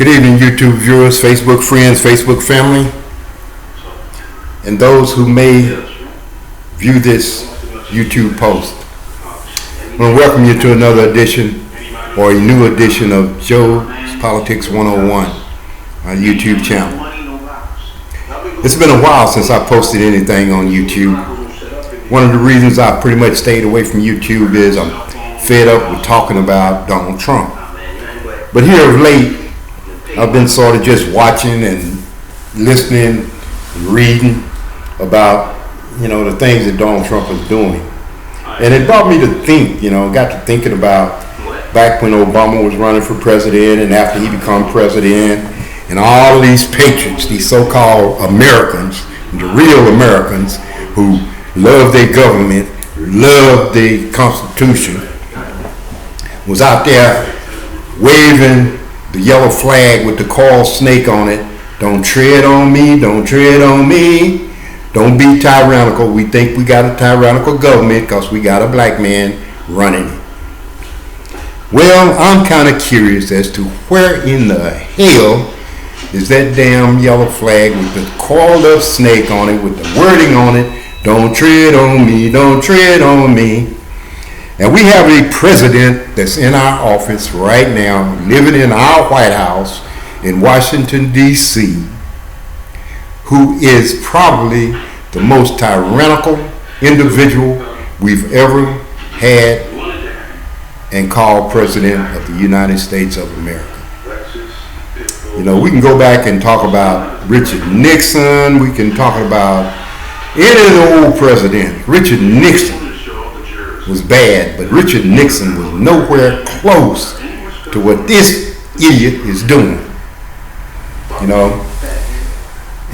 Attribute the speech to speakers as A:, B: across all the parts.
A: Good evening, YouTube viewers, Facebook friends, Facebook family, and those who may view this YouTube post. I want to welcome you to another edition or a new edition of Joe's Politics 101 on YouTube channel. It's been a while since I posted anything on YouTube. One of the reasons I pretty much stayed away from YouTube is I'm fed up with talking about Donald Trump. But here of late, I've been sort of just watching and listening and reading about, the things that Donald Trump is doing. And it brought me to think, got to thinking about back when Obama was running for president and after he became president, and all of these patriots, these so-called Americans, the real Americans who love their government, love the Constitution, was out there waving the yellow flag with the coral snake on it. Don't tread on me, don't tread on me. Don't be tyrannical. We think we got a tyrannical government because we got a black man running it. Well, I'm kind of curious as to where in the hell is that damn yellow flag with the coiled up snake on it with the wording on it, don't tread on me, don't tread on me. And we have a president that's in our office right now, living in our White House in Washington, D.C., who is probably the most tyrannical individual we've ever had and called president of the United States of America. We can go back and talk about Richard Nixon. We can talk about any of the old presidents. Richard Nixon was bad, but Richard Nixon was nowhere close to what this idiot is doing.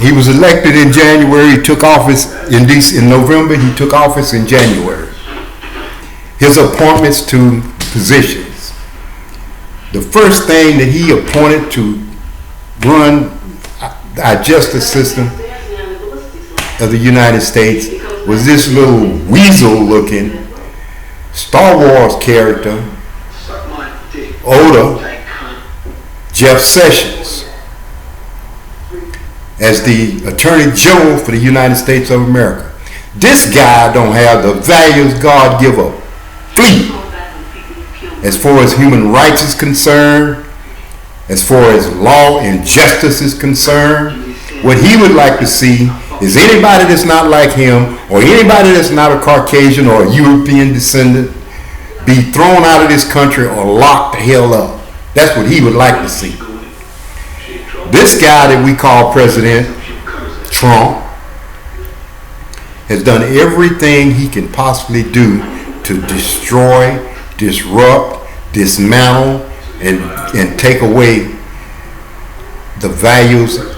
A: He was elected in January. He took office in November. He took office in January. His appointments to positions. The first thing that he appointed to run our justice system of the United States was this little weasel-looking Star Wars character, Jeff Sessions, as the Attorney General for the United States of America. This guy don't have the values God give a flea as far as human rights is concerned, as far as law and justice is concerned. What he would like to see is anybody that's not like him or anybody that's not a Caucasian or a European descendant be thrown out of this country or locked the hell up. That's what he would like to see. This guy that we call President Trump has done everything he can possibly do to destroy, disrupt, dismantle, and take away the values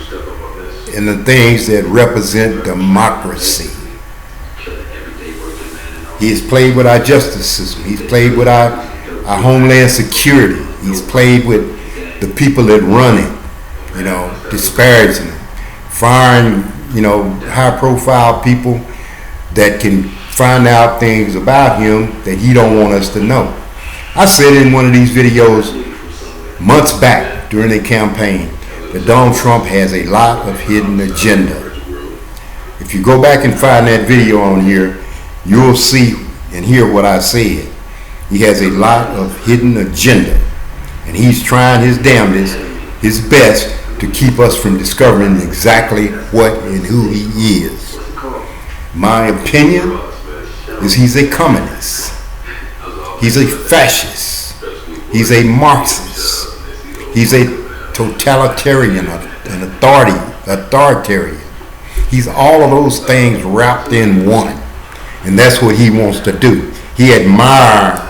A: and the things that represent democracy. He's played with our justice system. He's played with our homeland security. He's played with the people that run it, disparaging them, firing, high-profile people that can find out things about him that he don't want us to know. I said in one of these videos months back during the campaign that Donald Trump has a lot of hidden agenda. If you go back and find that video on here, you'll see and hear what I said. He has a lot of hidden agenda, and he's trying his damnedest, his best, to keep us from discovering exactly what and who he is. My opinion is he's a communist. He's a fascist. He's a Marxist. He's a totalitarian, an authoritarian. He's all of those things wrapped in one. And that's what he wants to do. He admires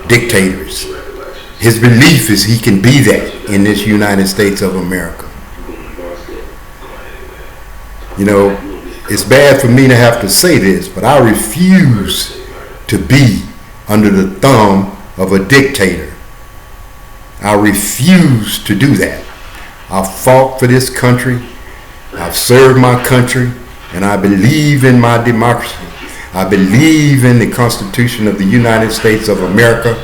A: dictators. His belief is he can be that in this United States of America. It's bad for me to have to say this, but I refuse to be under the thumb of a dictator. I refuse to do that. I've fought for this country. I've served my country, and I believe in my democracy. I believe in the Constitution of the United States of America,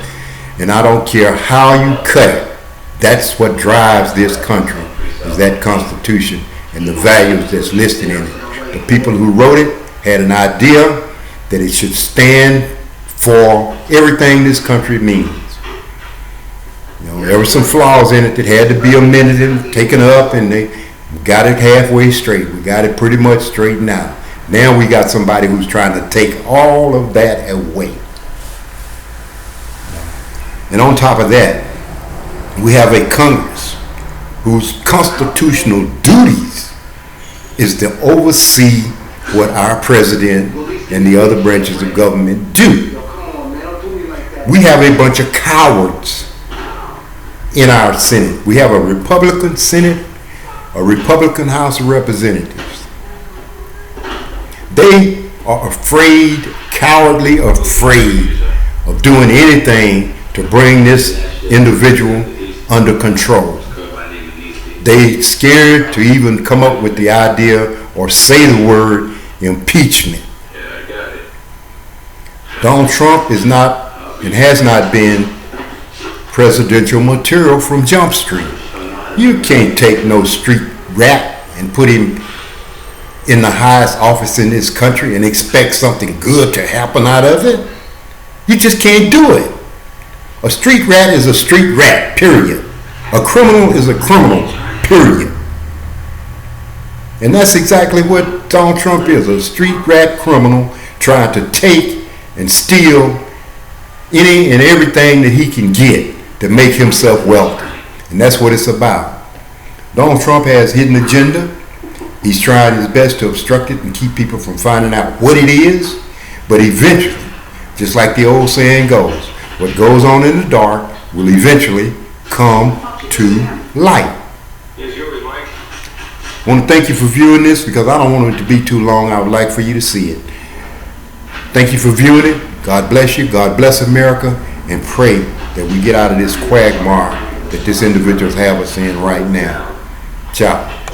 A: and I don't care how you cut it. That's what drives this country, is that Constitution and the values that's listed in it. The people who wrote it had an idea that it should stand for everything this country means. You know, there were some flaws in it that had to be amended and taken up, and they got it halfway straight. We got it pretty much straightened out. Now we got somebody who's trying to take all of that away. And on top of that, we have a Congress whose constitutional duties is to oversee what our president and the other branches of government do. We have a bunch of cowards in our Senate. We have a Republican Senate, a Republican House of Representatives. They are afraid, cowardly afraid of doing anything to bring this individual under control. They scared to even come up with the idea or say the word impeachment. Donald Trump is not and has not been presidential material from Jump Street. You can't take no street rat and put him in the highest office in this country and expect something good to happen out of it. You just can't do it. A street rat is a street rat, period. A criminal is a criminal, period. And that's exactly what Donald Trump is, a street rat criminal trying to take and steal any and everything that he can get to make himself wealthy. And that's what it's about. Donald Trump has hidden agenda. He's trying his best to obstruct it and keep people from finding out what it is. But eventually, just like the old saying goes, what goes on in the dark will eventually come to light. I want to thank you for viewing this because I don't want it to be too long. I would like for you to see it. Thank you for viewing it. God bless you. God bless America. And pray that we get out of this quagmire that this individuals have us in right now. Ciao.